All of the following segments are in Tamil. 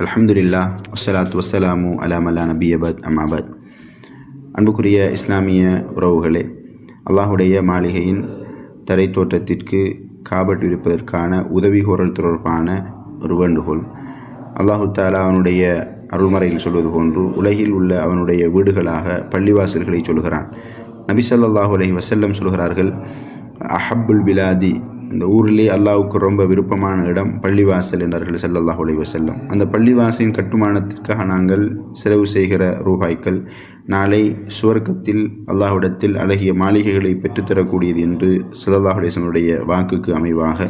அல்ஹம்துலில்லாஹ் வஸ்ஸலாத்து வஸ்ஸலாமு அலா மல்லா நபியபத் அம்மாபத். அன்புக்குரிய இஸ்லாமிய உறவுகளே, அல்லாஹுடைய மாளிகையின் தரை தோற்றத்திற்கு காபட் இருப்பதற்கான உதவிகோரல் தொடர்பான ஒரு வேண்டுகோள். அல்லாஹு தாலா அவனுடைய அருள்மறையில் சொல்வது போன்று உலகில் உள்ள அவனுடைய வீடுகளாக பள்ளிவாசல்களை சொல்கிறான். நபி ஸல்லல்லாஹு அலைஹி வஸல்லம் சொல்கிறார்கள், அஹப்புல் பிலாதி, இந்த ஊரிலே அல்லாஹ்வுக்கு ரொம்ப விருப்பமான இடம் பள்ளிவாசல் என்றார்கள் ஸல்லல்லாஹு அலைஹி வஸல்லம். அந்த பள்ளிவாசலின் கட்டுமானத்திற்காக நாங்கள் செலவு செய்கிற ரூபாய்கள் நாளை சுவர்க்கத்தில் அல்லாஹ்விடத்தில் அழகிய மாளிகைகளை பெற்றுத்தரக்கூடியது என்று ஸல்லல்லாஹு அலைஹி வஸல்லுடைய வாக்குக்கு அமைவாக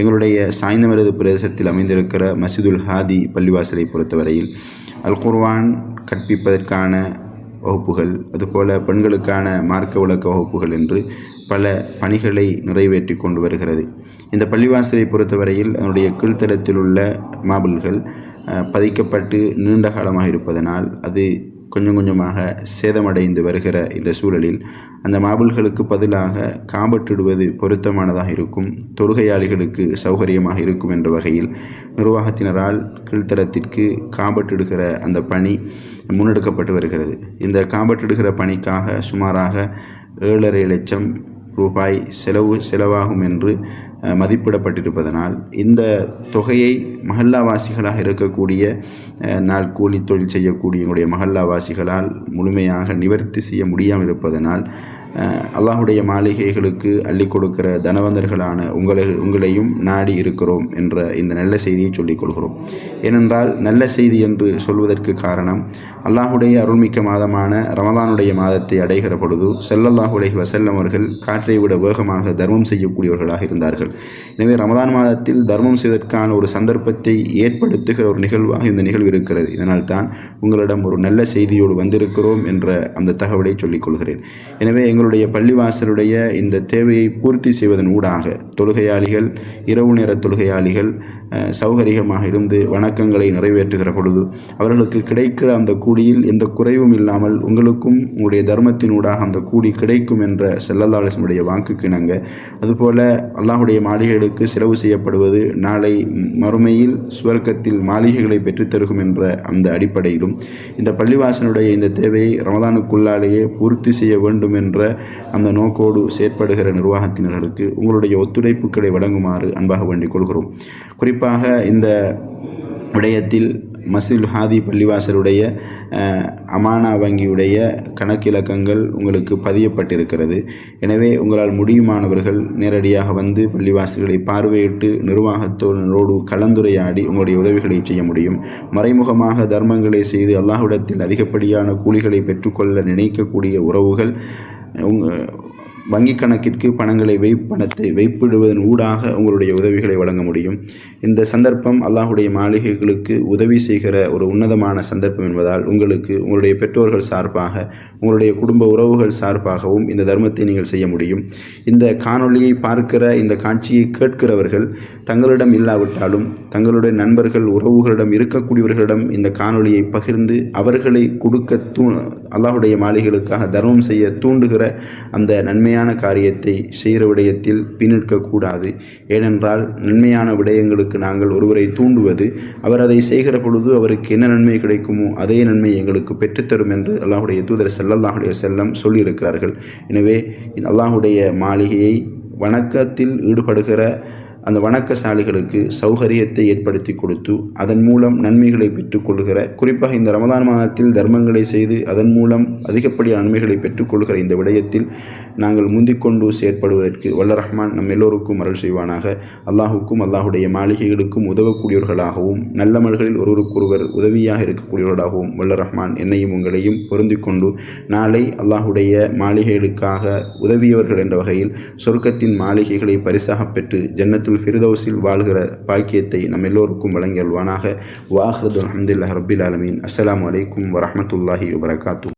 எங்களுடைய சாய்ந்தமருது பிரதேசத்தில் அமைந்திருக்கிற மஸ்ஜிதுல் ஹாதி பள்ளிவாசலை பொறுத்தவரையில் அல் குர்ஆன் கற்பிப்பதற்கான வகுப்புகள், அதுபோல பெண்களுக்கான மார்க்க விளக்க வகுப்புகள் என்று பல பணிகளை நிறைவேற்றி கொண்டு வருகிறது. இந்த பள்ளிவாசலை பொறுத்தவரையில் அதனுடைய கீழ்த்தளத்தில் உள்ள மாபிள்கள் பதிக்கப்பட்டு நீண்ட காலமாக இருப்பதனால் அது கொஞ்சம் கொஞ்சமாக சேதமடைந்து வருகிற இந்த சூழலில் அந்த மாபிள்களுக்கு பதிலாக காபட்டிடுவது பொருத்தமானதாக இருக்கும், தொழுகையாளிகளுக்கு சௌகரியமாக இருக்கும் என்ற வகையில் நிர்வாகத்தினரால் கீழ்த்தளத்திற்கு காபட்டிடுகிற அந்த பணி முன்னெடுக்கப்பட்டு வருகிறது. இந்த காபட்டிடுகிற பணிக்காக சுமாராக 7.5 லட்சம் ரூபாய் செலவாகும் என்று மதிப்பிடப்பட்டிருப்பதனால் இந்த தொகையை மஹல்லாவாசிகளாக இருக்கக்கூடிய நாள் கூலி தொழில் செய்யக்கூடிய எங்களுடைய மஹல்லாவாசிகளால் முழுமையாக நிவர்த்தி செய்ய முடியாமல் இருப்பதனால் அல்லாஹுடைய மாளிகைகளுக்கு அள்ளி கொடுக்கிற தனவந்தர்களான உங்களையும் நாடி இருக்கிறோம் என்ற இந்த நல்ல செய்தியை சொல்லிக் கொள்கிறோம். ஏனென்றால் நல்ல செய்தி என்று சொல்வதற்கு காரணம், அல்லாஹுடைய அருள்மிக்க மாதமான ரமதானுடைய மாதத்தை அடைகிற பொழுது ஸல்லல்லாஹு அலைஹி வஸல்லம் அவர்கள் காற்றை விட வேகமாக தர்மம் செய்யக்கூடியவர்களாக இருந்தார்கள். எனவே ரமதான் மாதத்தில் தர்மம் செய்வதற்கான ஒரு சந்தர்ப்பத்தை ஏற்படுத்துகிற ஒரு நிகழ்வாக இந்த நிகழ்வு இருக்கிறது. இதனால் தான் உங்களிடம் ஒரு நல்ல செய்தியோடு வந்திருக்கிறோம் என்ற அந்த தகவலை சொல்லிக் கொள்கிறேன். எனவே எங்களுடைய பள்ளிவாசலுடைய இந்த தேவையை பூர்த்தி செய்வதன் ஊடாக தொழுகையாளிகள், இரவு நேர தொழுகையாளிகள் சௌகரியமாக இருந்து வணக்கங்களை நிறைவேற்றுகிற பொழுது அவர்களுக்கு கிடைக்கிற அந்த கூலியில் எந்த குறைவும் இல்லாமல் உங்களுக்கும் உங்களுடைய தர்மத்தினூடாக அந்த கூலி கிடைக்கும் என்ற ஸல்லல்லாஹு அலைஹி வஸல்லம் வாக்குக்கு இணங்க, அதுபோல அல்லாஹுடைய மாளிகைகளுக்கு செலவு செய்யப்படுவது நாளை மறுமையில் சுவர்க்கத்தில் மாளிகைகளை பெற்றுத்தருகும் என்ற அந்த அடிப்படையிலும் இந்த பள்ளிவாசனுடைய இந்த தேவையை ரமதானுக்குள்ளாலேயே பூர்த்தி செய்ய வேண்டும் என்ற அந்த நோக்கோடு செயற்படுகிற நிர்வாகத்தினர்களுக்கு உங்களுடைய ஒத்துழைப்புகளை வழங்குமாறு அன்பாக வேண்டிக் கொள்கிறோம். குறிப்பாக இந்த விடயத்தில் மஸ்ஜிதுல் ஹாதி பள்ளிவாசலுடைய அமானா வங்கியுடைய கணக்கிலக்கங்கள் உங்களுக்கு பதியப்பட்டிருக்கிறது. எனவே உங்களால் முடியுமானவர்கள் நேரடியாக வந்து பள்ளிவாசல்களை பார்வையிட்டு நிர்வாகத்தோடு கலந்துரையாடி உங்களுடைய உதவிகளை செய்ய முடியும். மறைமுகமாக தர்மங்களை செய்து அல்லாஹ்விடத்தில் அதிகப்படியான கூலிகளை பெற்றுக்கொள்ள நினைக்கக்கூடிய உறவுகள் வங்கி கணக்கிற்கு பணங்களை வைப்பிடுவதன் ஊடாக உங்களுடைய உதவிகளை வழங்க முடியும். இந்த சந்தர்ப்பம் அல்லாஹுடைய மாளிகைகளுக்கு உதவி செய்கிற ஒரு உன்னதமான சந்தர்ப்பம் என்பதால் உங்களுக்கு உங்களுடைய பெற்றோர்கள் சார்பாக, உங்களுடைய குடும்ப உறவுகள் சார்பாகவும் இந்த தர்மத்தை நீங்கள் செய்ய முடியும். இந்த காணொளியை பார்க்கிற, இந்த காட்சியை கேட்கிறவர்கள் தங்களிடம் இல்லாவிட்டாலும் தங்களுடைய நண்பர்கள், உறவுகளிடம் இருக்கக்கூடியவர்களிடம் இந்த காணொளியை பகிர்ந்து அவர்களை கொடுக்க அல்லாஹுடைய மாளிகைகளுக்காக தர்மம் செய்ய தூண்டுகிற அந்த நன்மையான காரியத்தை செய்கிற விடயத்தில் பின்னிற்கக்கூடாது. ஏனென்றால் நன்மையான விடயங்களுக்கு நாங்கள் ஒருவரை தூண்டுவது, அவர் அதை செய்கிற பொழுது அவருக்கு என்ன நன்மை கிடைக்குமோ அதே நன்மை எங்களுக்கு பெற்றுத்தரும் என்று அல்லாஹுடைய தூதர் ஸல்லல்லாஹு அலைஹி வஸல்லம் சொல்லியிருக்கிறார்கள். எனவே அல்லாஹுடைய மாளிகையை வணக்கத்தில் ஈடுபடுகிற அந்த வணக்கசாலிகளுக்கு சௌகரியத்தை ஏற்படுத்தி கொடுத்து அதன் மூலம் நன்மைகளை பெற்றுக்கொள்கிற, குறிப்பாக இந்த ரமதான் மாதத்தில் தர்மங்களை செய்து அதன் மூலம் அதிகப்படியான நன்மைகளை பெற்றுக்கொள்கிற இந்த விடயத்தில் நாங்கள் முந்திக்கொண்டு செயற்படுவதற்கு வல்ல ரஹ்மான் நம் எல்லோருக்கும் அருள் செய்வானாக. அல்லாஹுக்கும் அல்லாஹுடைய மாளிகைகளுக்கும் உதவக்கூடியவர்களாகவும் நல்லமல்களில் ஒருவருக்கொருவர் உதவியாக இருக்கக்கூடியவர்களாகவும் வல்ல ரஹ்மான் என்னையும் உங்களையும் பொருந்தி கொண்டு நாளை அல்லாஹுடைய மாளிகைகளுக்காக உதவியவர்கள் என்ற வகையில் சொர்க்கத்தின் மாளிகைகளை பரிசாக பெற்று ஜன்னத்துல் ஃபிர்தௌஸில் வாழ்கிற பாக்கியத்தை நம் எல்லோருக்கும் வழங்கி அல்வானாக. வாஹிரு அல்ஹம்துலில்லாஹி ரப்பில் ஆலமீன். அஸ்ஸலாமு அலைக்கும் வரஹ்மத்துல்லாஹி வபரகாத்துஹு.